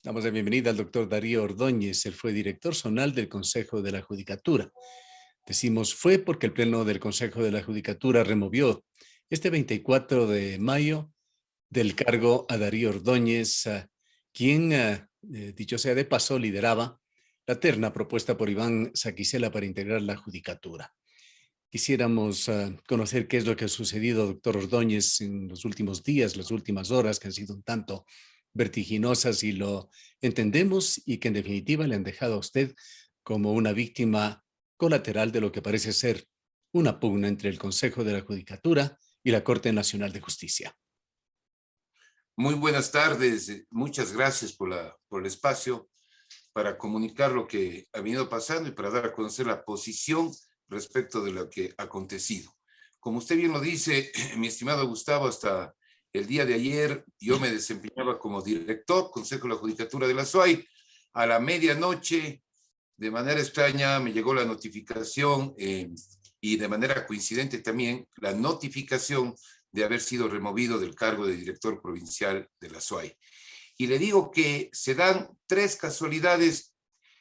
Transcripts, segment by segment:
Damos la bienvenida al doctor Darío Ordóñez. Él fue director zonal del Consejo de la Judicatura. Decimos fue porque el Pleno del Consejo de la Judicatura removió este 24 de mayo del cargo a Darío Ordóñez, quien, dicho sea de paso, lideraba la terna propuesta por Iván Saquicela para integrar la Judicatura. Quisiéramos conocer qué es lo que ha sucedido, doctor Ordóñez, en los últimos días, las últimas horas, que han sido un tanto vertiginosas y lo entendemos y que en definitiva le han dejado a usted como una víctima colateral de lo que parece ser una pugna entre el Consejo de la Judicatura y la Corte Nacional de Justicia. Muy buenas tardes, muchas gracias por el espacio para comunicar lo que ha venido pasando y para dar a conocer la posición respecto de lo que ha acontecido. Como usted bien lo dice, mi estimado Gustavo, hasta el día de ayer yo me desempeñaba como director Consejo de la Judicatura de la SUAY. A la medianoche, de manera extraña, me llegó la notificación y de manera coincidente también la notificación de haber sido removido del cargo de director provincial de la SUAY. Y le digo que se dan tres casualidades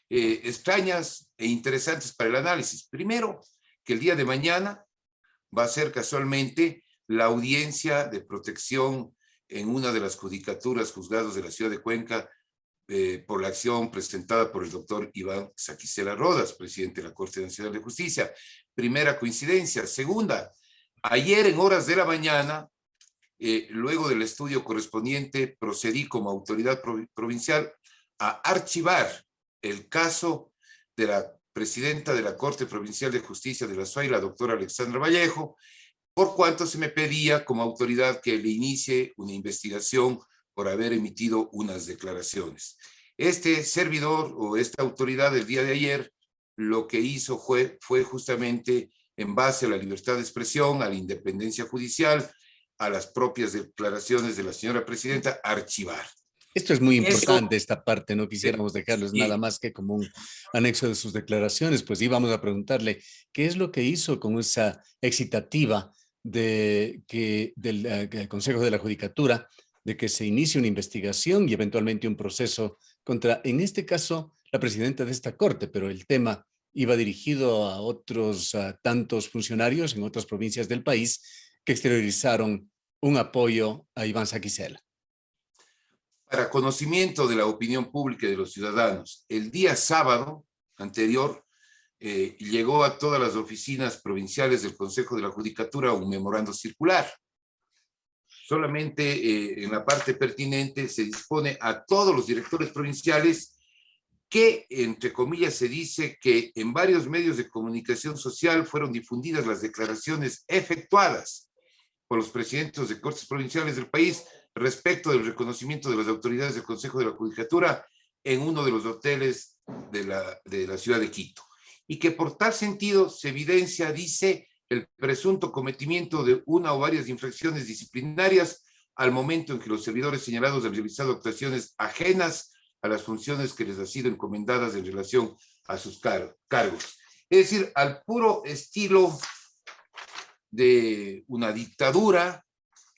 extrañas e interesantes para el análisis. Primero, que el día de mañana va a ser casualmente la audiencia de protección en una de las judicaturas, juzgados de la ciudad de Cuenca, por la acción presentada por el doctor Iván Saquicela Rodas, presidente de la Corte Nacional de Justicia. Primera coincidencia. Segunda, ayer en horas de la mañana, luego del estudio correspondiente, procedí como autoridad provincial a archivar el caso de la presidenta de la Corte Provincial de Justicia de la SUAY, la doctora Alexandra Vallejo, por cuanto se me pedía como autoridad que le inicie una investigación por haber emitido unas declaraciones. Este servidor o esta autoridad el día de ayer lo que hizo fue justamente en base a la libertad de expresión, a la independencia judicial, a las propias declaraciones de la señora presidenta, archivar. Esto es muy importante, esta parte, no quisiéramos Sí, dejarlos nada más que como un anexo de sus declaraciones, pues íbamos a preguntarle qué es lo que hizo con esa excitativa del Consejo de la Judicatura, de que se inicie una investigación y eventualmente un proceso contra, en este caso, la presidenta de esta corte, pero el tema iba dirigido a otros tantos funcionarios en otras provincias del país que exteriorizaron un apoyo a Iván Saquicela. Para conocimiento de la opinión pública y de los ciudadanos, el día sábado anterior llegó a todas las oficinas provinciales del Consejo de la Judicatura un memorando circular. Solamente en la parte pertinente se dispone a todos los directores provinciales que, entre comillas, se dice que en varios medios de comunicación social fueron difundidas las declaraciones efectuadas por los presidentes de cortes provinciales del país respecto del reconocimiento de las autoridades del Consejo de la Judicatura en uno de los hoteles de la ciudad de Quito. Y que por tal sentido se evidencia, dice, el presunto cometimiento de una o varias infracciones disciplinarias al momento en que los servidores señalados han realizado actuaciones ajenas a las funciones que les han sido encomendadas en relación a sus cargos. Es decir, al puro estilo de una dictadura,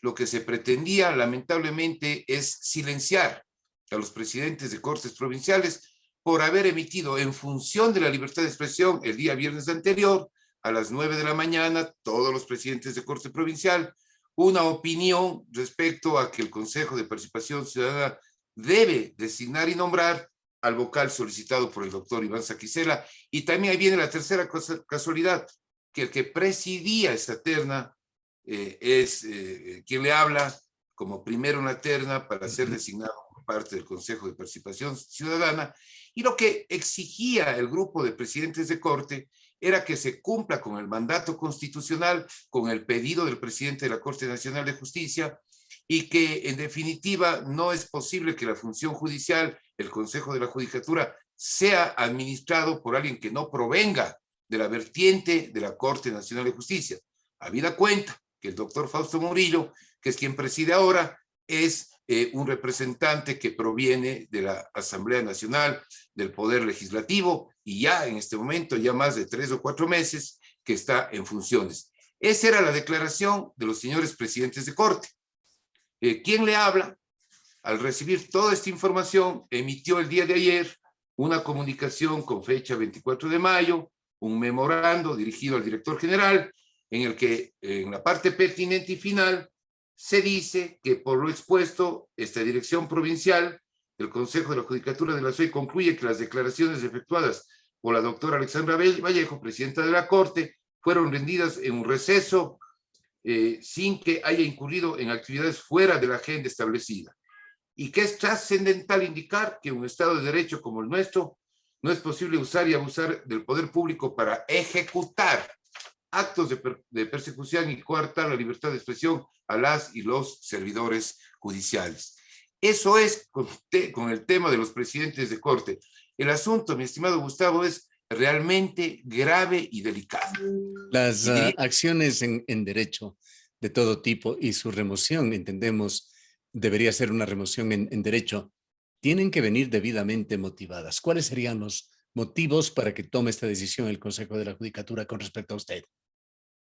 lo que se pretendía lamentablemente es silenciar a los presidentes de cortes provinciales por haber emitido en función de la libertad de expresión el día viernes anterior a las 9 de la mañana, todos los presidentes de corte provincial, una opinión respecto a que el Consejo de Participación Ciudadana debe designar y nombrar al vocal solicitado por el doctor Iván Saquicela. Y también ahí viene la tercera casualidad, que el que presidía esa terna es quien le habla como primero en la terna para ser designado por parte del Consejo de Participación Ciudadana, y lo que exigía el grupo de presidentes de corte era que se cumpla con el mandato constitucional, con el pedido del presidente de la Corte Nacional de Justicia, y que en definitiva no es posible que la función judicial, el Consejo de la Judicatura, sea administrado por alguien que no provenga de la vertiente de la Corte Nacional de Justicia. Habida cuenta que el doctor Fausto Murillo, que es quien preside ahora, es un representante que proviene de la Asamblea Nacional, del Poder Legislativo, y ya en este momento, ya más de 3 o 4 meses, que está en funciones. Esa era la declaración de los señores presidentes de corte. ¿Quién le habla? al recibir toda esta información, emitió el día de ayer una comunicación con fecha 24 de mayo, un memorando dirigido al director general, en el que en la parte pertinente y final se dice que por lo expuesto, esta dirección provincial, el Consejo de la Judicatura de la SOI concluye que las declaraciones efectuadas por la doctora Alexandra Vallejo, presidenta de la Corte, fueron rendidas en un receso sin que haya incurrido en actividades fuera de la agenda establecida. Y que es trascendental indicar que en un Estado de Derecho como el nuestro no es posible usar y abusar del poder público para ejecutar actos de persecución y coartar la libertad de expresión a las y los servidores judiciales. Eso es con el tema de los presidentes de corte. El asunto, mi estimado Gustavo, es realmente grave y delicado. Las acciones en derecho de todo tipo y su remoción, entendemos, debería ser una remoción en derecho, tienen que venir debidamente motivadas. ¿Cuáles serían los motivos para que tome esta decisión el Consejo de la Judicatura con respecto a usted?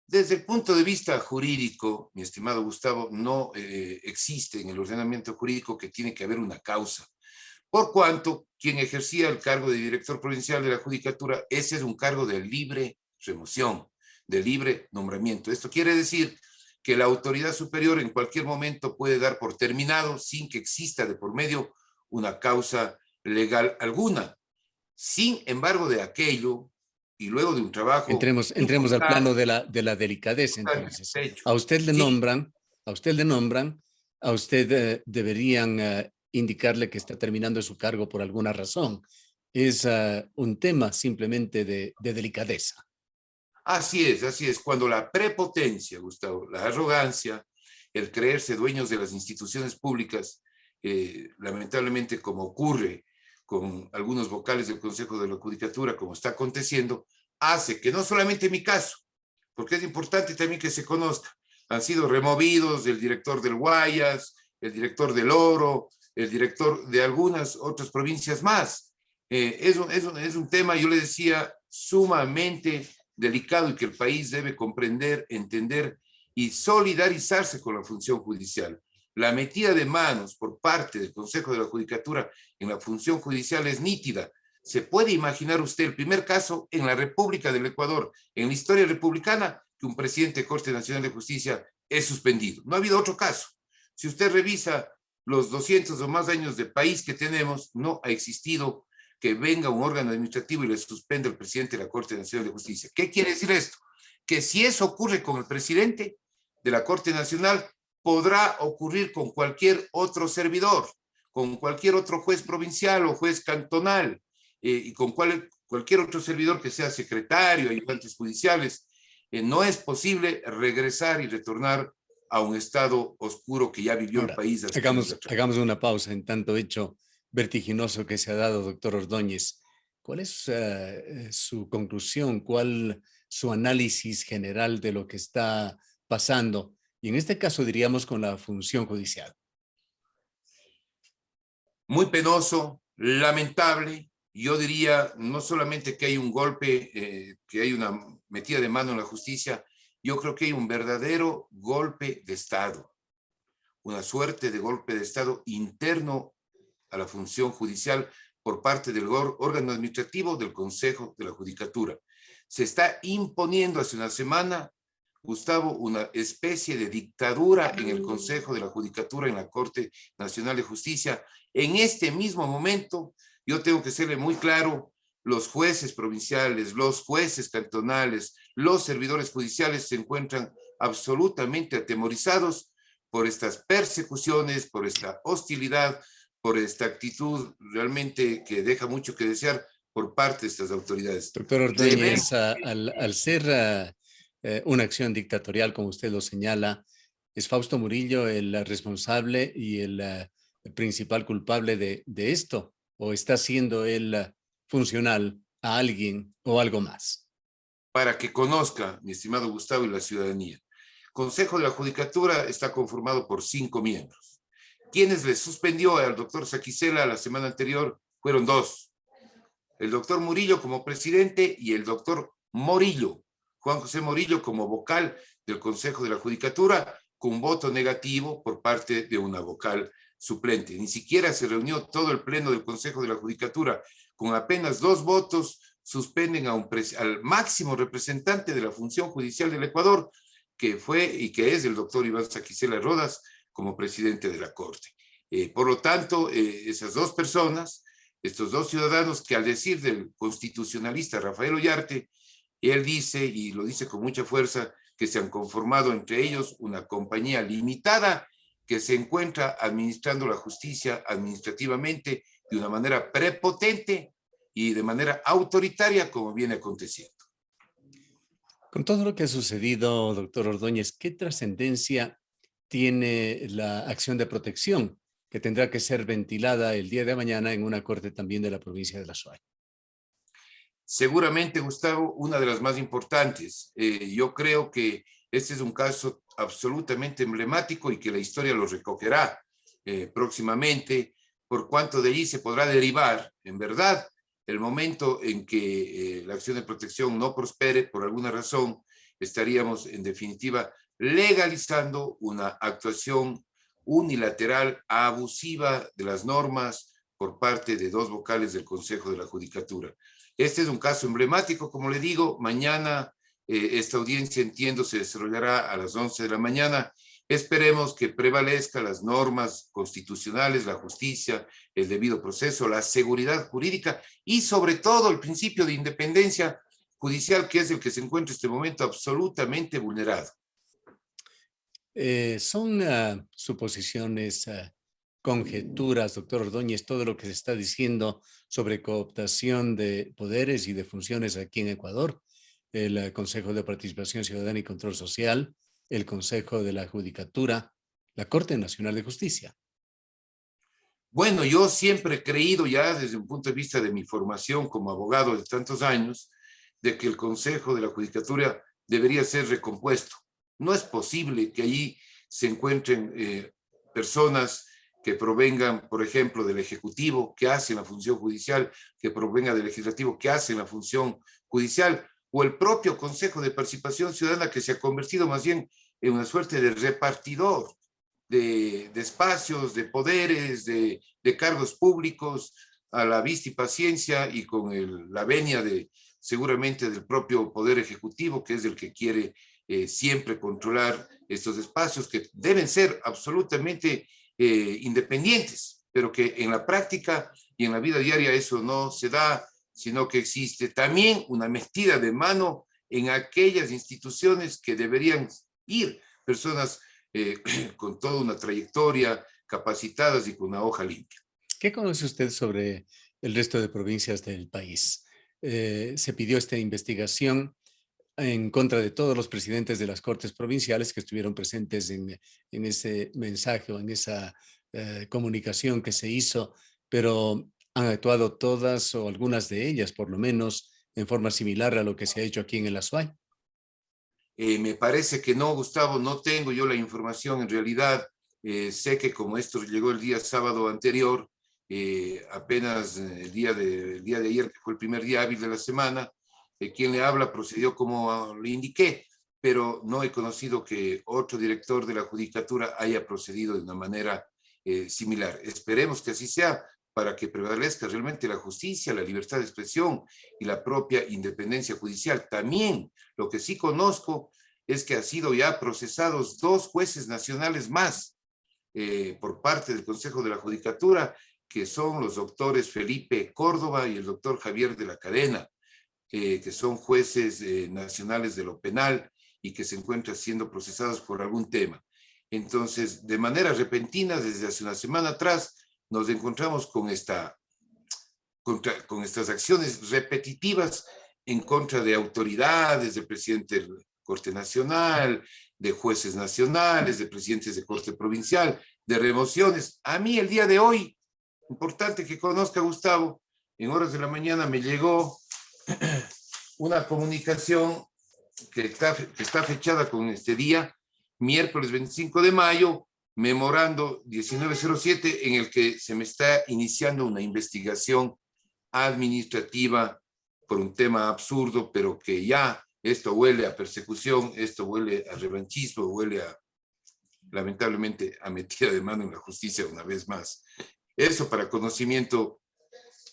Desde el punto de vista jurídico, mi estimado Gustavo, no existe en el ordenamiento jurídico que tiene que haber una causa. Por cuanto quien ejercía el cargo de director provincial de la Judicatura, ese es un cargo de libre remoción, de libre nombramiento. Esto quiere decir que la autoridad superior en cualquier momento puede dar por terminado sin que exista de por medio una causa legal alguna. Sin embargo, de aquello, y luego de un trabajo Entremos al plano de la delicadeza, entonces. hecho. A usted le Sí, nombran, a usted deberían indicarle que está terminando su cargo por alguna razón. Es un tema simplemente de delicadeza. así es, así es. Cuando la prepotencia, Gustavo, la arrogancia, el creerse dueños de las instituciones públicas, lamentablemente como ocurre con algunos vocales del Consejo de la Judicatura, como está aconteciendo, hace que no solamente en mi caso, porque es importante también que se conozca, han sido removidos el director del Guayas, el director del Oro, el director de algunas otras provincias más. Es un tema, yo le decía, sumamente delicado y que el país debe comprender, entender y solidarizarse con la función judicial. La metida de manos por parte del Consejo de la Judicatura en la función judicial es nítida. ¿Se puede imaginar usted el primer caso en la República del Ecuador, en la historia republicana, que un presidente de Corte Nacional de Justicia es suspendido? No ha habido otro caso. Si usted revisa los 200 o más años de país que tenemos, no ha existido que venga un órgano administrativo y le suspenda al presidente de la Corte Nacional de Justicia. ¿Qué quiere decir esto? Que si eso ocurre con el presidente de la Corte Nacional, podrá ocurrir con cualquier otro servidor, con cualquier otro juez provincial o juez cantonal, y con cualquier otro servidor que sea secretario, ayudantes judiciales. No es posible regresar y retornar a un estado oscuro que ya vivió el Ahora, país. hagamos una pausa en tanto hecho vertiginoso que se ha dado, doctor Ordóñez. ¿Cuál es su conclusión? ¿Cuál su análisis general de lo que está pasando? Y en este caso diríamos con la función judicial. Muy penoso, lamentable. Yo diría no solamente que hay un golpe, que hay una metida de mano en la justicia, yo creo que hay un verdadero golpe de Estado, una suerte de golpe de Estado interno a la función judicial por parte del órgano administrativo del Consejo de la Judicatura. Se está imponiendo hace una semana, Gustavo, una especie de dictadura en el Consejo de la Judicatura, en la Corte Nacional de Justicia. En este mismo momento, yo tengo que serle muy claro, los jueces provinciales, los jueces cantonales, los servidores judiciales se encuentran absolutamente atemorizados por estas persecuciones, por esta hostilidad, por esta actitud realmente que deja mucho que desear por parte de estas autoridades. Doctor Ordóñez, al ser una acción dictatorial, como usted lo señala, ¿es Fausto Murillo el responsable y el principal culpable de esto? ¿O está siendo él funcional a alguien o algo más? Para que conozca, mi estimado Gustavo, y la ciudadanía, el Consejo de la Judicatura está conformado por 5 miembros. Quienes le suspendió al doctor Saquicela la semana anterior fueron 2. El doctor Murillo como presidente y el doctor Morillo, Juan José Morillo, como vocal del Consejo de la Judicatura, con voto negativo por parte de una vocal suplente. Ni siquiera se reunió todo el pleno del Consejo de la Judicatura. Con apenas 2 votos, suspenden al máximo representante de la función judicial del Ecuador, que fue y que es el doctor Iván Saquicela Rodas, como presidente de la Corte. Por lo tanto, esas 2 personas, estos 2 ciudadanos que, al decir del constitucionalista Rafael Ollarte, él dice, y lo dice con mucha fuerza, que se han conformado entre ellos una compañía limitada que se encuentra administrando la justicia administrativamente de una manera prepotente y de manera autoritaria, como viene aconteciendo. Con todo lo que ha sucedido, doctor Ordóñez, ¿qué trascendencia tiene la acción de protección que tendrá que ser ventilada el día de mañana en una corte también de la provincia de La Suay? Seguramente, Gustavo, una de las más importantes. Yo creo que este es un caso absolutamente emblemático y que la historia lo recogerá próximamente, por cuanto de allí se podrá derivar, en verdad, el momento en que la acción de protección no prospere por alguna razón, estaríamos en definitiva legalizando una actuación unilateral, abusiva de las normas por parte de 2 vocales del Consejo de la Judicatura. Este es un caso emblemático, como le digo. Mañana esta audiencia, entiendo, se desarrollará a las 11 de la mañana. Esperemos que prevalezcan las normas constitucionales, la justicia, el debido proceso, la seguridad jurídica y sobre todo el principio de independencia judicial, que es el que se encuentra en este momento absolutamente vulnerado. Son suposiciones, conjeturas, doctor Ordóñez, todo lo que se está diciendo sobre cooptación de poderes y de funciones aquí en Ecuador, el Consejo de Participación Ciudadana y Control Social, el Consejo de la Judicatura, la Corte Nacional de Justicia. Bueno, yo siempre he creído, ya desde un punto de vista de mi formación como abogado de tantos años, de que el Consejo de la Judicatura debería ser recompuesto. No es posible que allí se encuentren personas que provengan, por ejemplo, del Ejecutivo, que hacen la función judicial, que provenga del Legislativo, que hacen la función judicial, o el propio Consejo de Participación Ciudadana, que se ha convertido más bien en una suerte de repartidor de espacios, de poderes, de cargos públicos, a la vista y paciencia, y con la venia seguramente del propio Poder Ejecutivo, que es el que quiere siempre controlar estos espacios que deben ser absolutamente independientes, pero que en la práctica y en la vida diaria eso no se da, sino que existe también una metida de mano en aquellas instituciones que deberían ir personas con toda una trayectoria, capacitadas y con una hoja limpia. ¿Qué conoce usted sobre el resto de provincias del país? Se pidió esta investigación en contra de todos los presidentes de las cortes provinciales que estuvieron presentes en ese mensaje o en esa comunicación que se hizo, pero han actuado todas o algunas de ellas, por lo menos, en forma similar a lo que se ha hecho aquí en el Azuay. Me parece que no, Gustavo, no tengo yo la información en realidad. Sé que como esto llegó el día sábado anterior, apenas el día de ayer, que fue el primer día hábil de la semana, quien le habla procedió como le indiqué, pero no he conocido que otro director de la Judicatura haya procedido de una manera similar. Esperemos que así sea, para que prevalezca realmente la justicia, la libertad de expresión y la propia independencia judicial. También lo que sí conozco es que han sido ya procesados 2 jueces nacionales más por parte del Consejo de la Judicatura, que son los doctores Felipe Córdoba y el doctor Javier de la Cadena, que son jueces nacionales de lo penal y que se encuentran siendo procesados por algún tema. Entonces, de manera repentina, desde hace una semana atrás, nos encontramos con estas acciones repetitivas en contra de autoridades, del presidente de la Corte Nacional, de jueces nacionales, de presidentes de Corte Provincial, de remociones. A mí el día de hoy, importante que conozca, Gustavo, en horas de la mañana me llegó una comunicación que está fechada con este día, miércoles 25 de mayo, memorando 1907, en el que se me está iniciando una investigación administrativa por un tema absurdo, pero que ya esto huele a persecución, esto huele a revanchismo, huele lamentablemente ha metido de mano en la justicia una vez más. Eso para conocimiento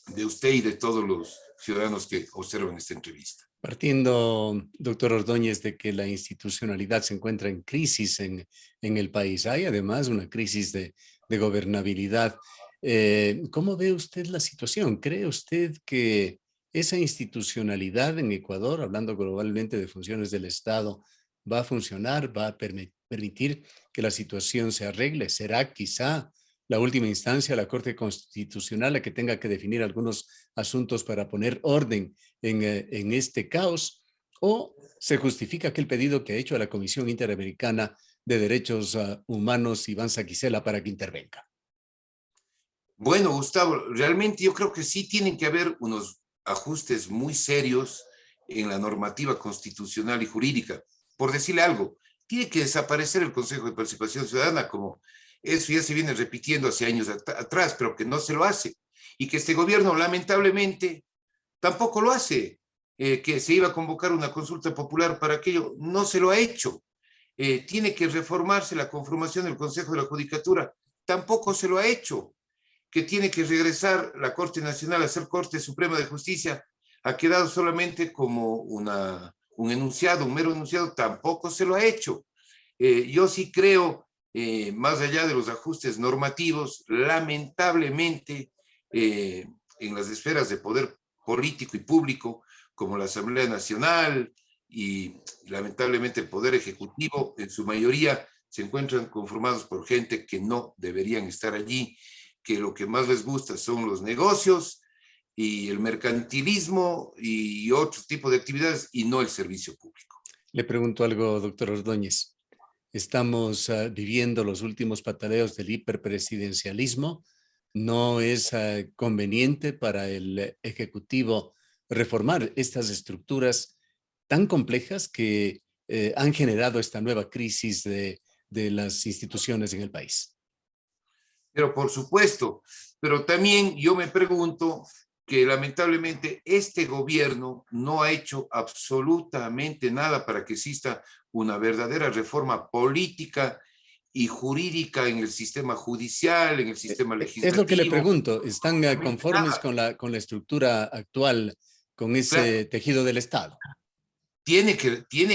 de usted y de todos los ciudadanos que observan esta entrevista. Partiendo, doctor Ordóñez, de que la institucionalidad se encuentra en crisis en el país, hay además una crisis de gobernabilidad. ¿Cómo ve usted la situación? ¿Cree usted que esa institucionalidad en Ecuador, hablando globalmente de funciones del Estado, va a funcionar, va a permitir que la situación se arregle? ¿Será quizá la última instancia, la Corte Constitucional, la que tenga que definir algunos asuntos para poner orden en este caos? ¿O se justifica aquel pedido que ha hecho a la Comisión Interamericana de Derechos Humanos, Iván Saquicela, para que intervenga? Bueno, Gustavo, realmente yo creo que sí tienen que haber unos ajustes muy serios en la normativa constitucional y jurídica. Por decirle algo, tiene que desaparecer el Consejo de Participación Ciudadana, como eso ya se viene repitiendo hace años atrás, pero que no se lo hace. Y que este gobierno, lamentablemente, tampoco lo hace. Que se iba a convocar una consulta popular para aquello, no se lo ha hecho. Tiene que reformarse la conformación del Consejo de la Judicatura, tampoco se lo ha hecho. Que tiene que regresar la Corte Nacional a ser Corte Suprema de Justicia, ha quedado solamente como un enunciado, un mero enunciado, tampoco se lo ha hecho. Yo sí creo, más allá de los ajustes normativos, lamentablemente, en las esferas de poder político y público, como la Asamblea Nacional y lamentablemente el Poder Ejecutivo, en su mayoría se encuentran conformados por gente que no deberían estar allí, que lo que más les gusta son los negocios y el mercantilismo y otro tipo de actividades y no el servicio público. Le pregunto algo, doctor Ordóñez. Estamos viviendo los últimos pataleos del hiperpresidencialismo. ¿No es conveniente para el Ejecutivo reformar estas estructuras tan complejas que han generado esta nueva crisis de las instituciones en el país? Pero por supuesto, pero también yo me pregunto que lamentablemente este gobierno no ha hecho absolutamente nada para que exista una verdadera reforma política y jurídica en el sistema judicial, en el sistema Es lo que le legislativo. pregunto. ¿Están conformes Nada. con la estructura actual, con ese Claro, tejido del Estado? tiene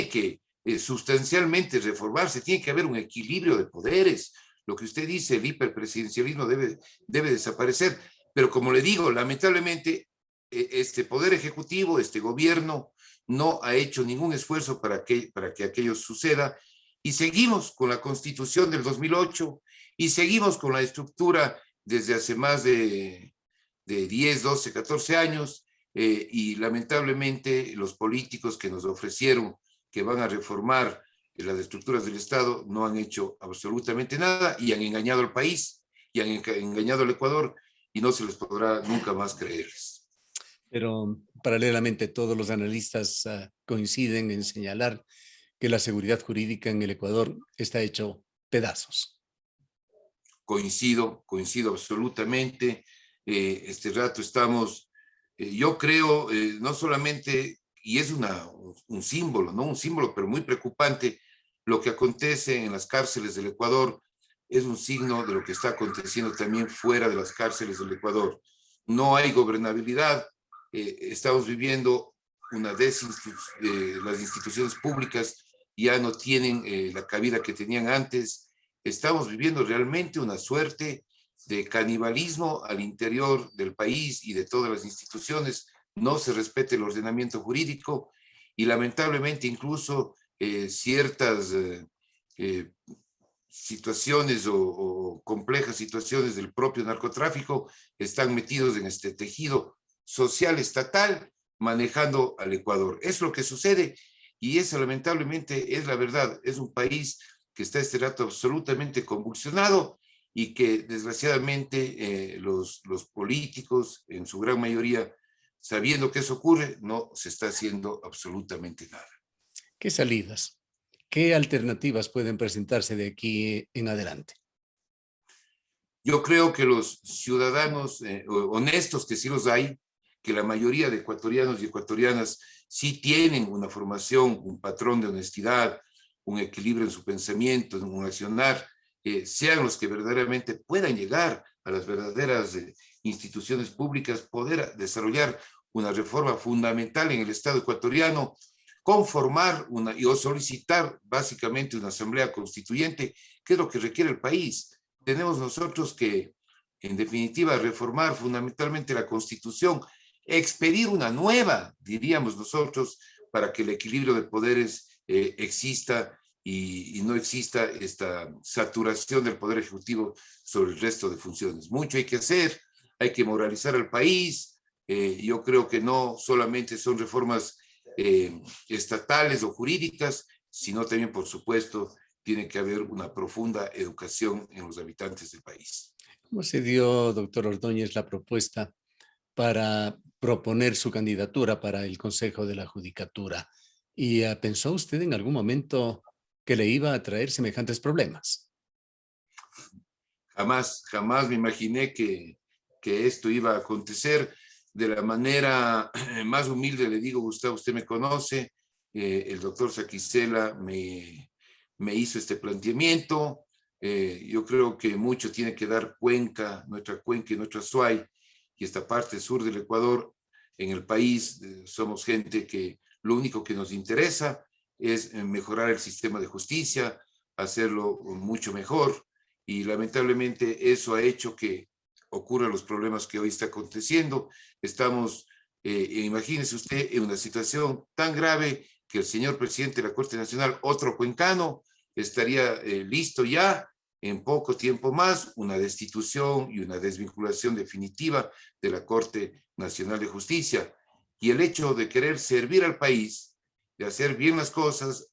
que sustancialmente reformarse, tiene que haber un equilibrio de poderes. Lo que usted dice, el hiperpresidencialismo debe desaparecer. Pero como le digo, lamentablemente, este poder ejecutivo, este gobierno, no ha hecho ningún esfuerzo para que aquello suceda. Y seguimos con la Constitución del 2008 y seguimos con la estructura desde hace más de 10, 12, 14 años. Y lamentablemente los políticos que nos ofrecieron que van a reformar las estructuras del Estado no han hecho absolutamente nada y han engañado al país y han engañado al Ecuador y no se les podrá nunca más creerles. Pero paralelamente todos los analistas coinciden en señalar que la seguridad jurídica en el Ecuador está hecho pedazos. Coincido absolutamente. Este rato estamos, yo creo, no solamente, y es un símbolo, ¿no? Un símbolo, pero muy preocupante, lo que acontece en las cárceles del Ecuador es un signo de lo que está aconteciendo también fuera de las cárceles del Ecuador. No hay gobernabilidad, estamos viviendo las instituciones públicas ya no tienen la cabida que tenían antes. Estamos viviendo realmente una suerte de canibalismo al interior del país y de todas las instituciones. No se respeta el ordenamiento jurídico y lamentablemente incluso ciertas situaciones o complejas situaciones del propio narcotráfico están metidos en este tejido social estatal manejando al Ecuador. Es lo que sucede y eso lamentablemente es la verdad. Es un país que está este rato absolutamente convulsionado y que desgraciadamente los políticos en su gran mayoría, sabiendo que eso ocurre, no se está haciendo absolutamente nada. ¿Qué salidas? ¿Qué alternativas pueden presentarse de aquí en adelante? Yo creo que los ciudadanos honestos, que sí los hay, que la mayoría de ecuatorianos y ecuatorianas sí tienen una formación, un patrón de honestidad, un equilibrio en su pensamiento, en un accionar, sean los que verdaderamente puedan llegar a las verdaderas instituciones públicas, poder desarrollar una reforma fundamental en el Estado ecuatoriano, conformar o solicitar básicamente una asamblea constituyente, que es lo que requiere el país. Tenemos nosotros que, en definitiva, reformar fundamentalmente la Constitución, expedir una nueva, diríamos nosotros, para que el equilibrio de poderes exista y no exista esta saturación del Poder Ejecutivo sobre el resto de funciones. Mucho hay que hacer, hay que moralizar al país. Yo creo que no solamente son reformas estatales o jurídicas, sino también, por supuesto, tiene que haber una profunda educación en los habitantes del país. ¿Cómo se dio, doctor Ordóñez, la propuesta para proponer su candidatura para el Consejo de la Judicatura? ¿Y pensó usted en algún momento que le iba a traer semejantes problemas? Jamás me imaginé que esto iba a acontecer. De la manera más humilde le digo, Gustavo, usted me conoce, el doctor Saquicela me hizo este planteamiento. Yo creo que mucho tiene que dar nuestra Cuenca y nuestra Azuay, y esta parte sur del Ecuador, en el país. Somos gente que lo único que nos interesa es mejorar el sistema de justicia, hacerlo mucho mejor, y lamentablemente eso ha hecho que ocurran los problemas que hoy está aconteciendo. Estamos, imagínese usted, en una situación tan grave que el señor presidente de la Corte Nacional, otro cuencano, estaría listo ya en poco tiempo más, una destitución y una desvinculación definitiva de la Corte Nacional de Justicia. Y el hecho de querer servir al país, de hacer bien las cosas,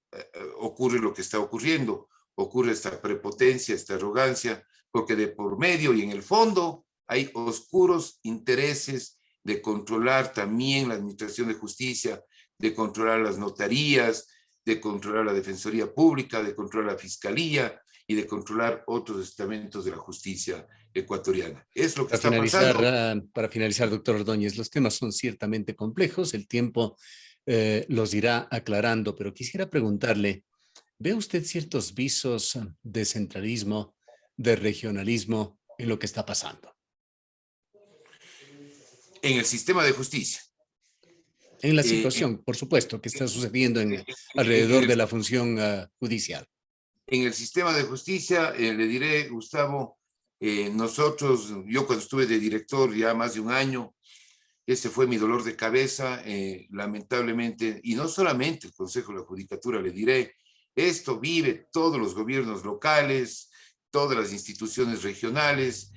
ocurre lo que está ocurriendo. Ocurre esta prepotencia, esta arrogancia, porque de por medio y en el fondo hay oscuros intereses de controlar también la administración de justicia, de controlar las notarías, de controlar la Defensoría Pública, de controlar la Fiscalía y de controlar otros estamentos de la justicia ecuatoriana. Es lo que está pasando. Para finalizar, doctor Ordóñez, los temas son ciertamente complejos, el tiempo los irá aclarando, pero quisiera preguntarle, ¿ve usted ciertos visos de centralismo, de regionalismo en lo que está pasando? En el sistema de justicia. En la situación, por supuesto, que está sucediendo alrededor de la función judicial. En el sistema de justicia, le diré, Gustavo, yo cuando estuve de director ya más de un año, ese fue mi dolor de cabeza, lamentablemente, y no solamente el Consejo de la Judicatura, le diré, esto vive todos los gobiernos locales, todas las instituciones regionales,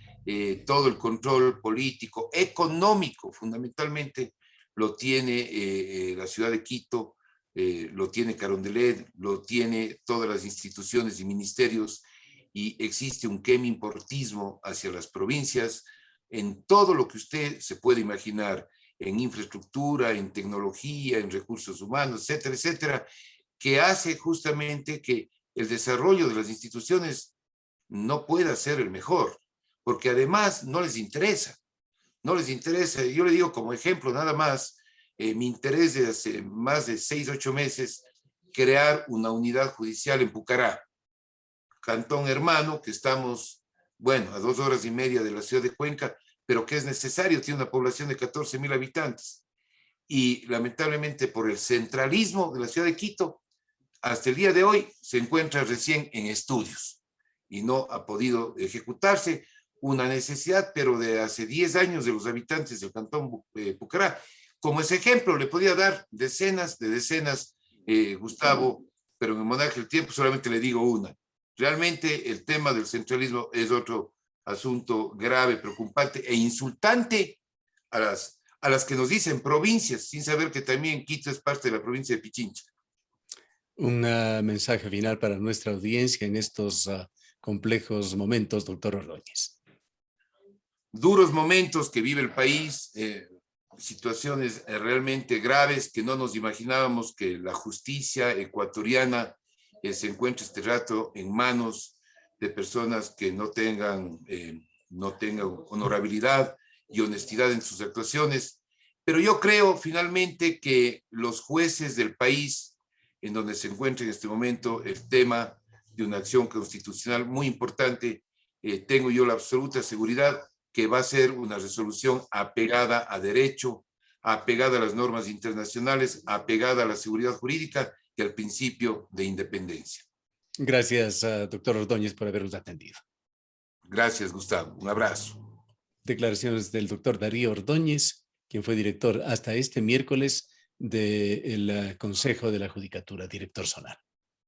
todo el control político, económico, fundamentalmente, lo tiene la ciudad de Quito, lo tiene Carondelet, lo tiene todas las instituciones y ministerios, y existe un quemi-importismo hacia las provincias en todo lo que usted se puede imaginar, en infraestructura, en tecnología, en recursos humanos, etcétera, etcétera, que hace justamente que el desarrollo de las instituciones no pueda ser el mejor, porque además no les interesa. Yo le digo como ejemplo nada más, mi interés de hace más de 6, 8 meses, crear una unidad judicial en Pucará, cantón hermano, que estamos, bueno, a 2 horas y media de la ciudad de Cuenca, pero que es necesario, tiene una población de 14,000 habitantes. Y lamentablemente por el centralismo de la ciudad de Quito, hasta el día de hoy se encuentra recién en estudios y no ha podido ejecutarse. Una necesidad, pero de hace 10 años, de los habitantes del cantón Pucará. Como ese ejemplo, le podía dar decenas, Gustavo, pero en el monarca del tiempo solamente le digo una. Realmente el tema del centralismo es otro asunto grave, preocupante e insultante a las que nos dicen provincias, sin saber que también Quito es parte de la provincia de Pichincha. Un mensaje final para nuestra audiencia en estos complejos momentos, doctor Ordóñez. Duros momentos que vive el país, situaciones realmente graves que no nos imaginábamos que la justicia ecuatoriana se encuentre este rato en manos de personas que no tengan honorabilidad y honestidad en sus actuaciones. Pero yo creo finalmente que los jueces del país en donde se encuentra en este momento el tema de una acción constitucional muy importante. Tengo yo la absoluta seguridad que va a ser una resolución apegada a derecho, apegada a las normas internacionales, apegada a la seguridad jurídica y al principio de independencia. Gracias, doctor Ordóñez, por habernos atendido. Gracias, Gustavo. Un abrazo. Declaraciones del doctor Darío Ordóñez, quien fue director hasta este miércoles del Consejo de la Judicatura, director zonal.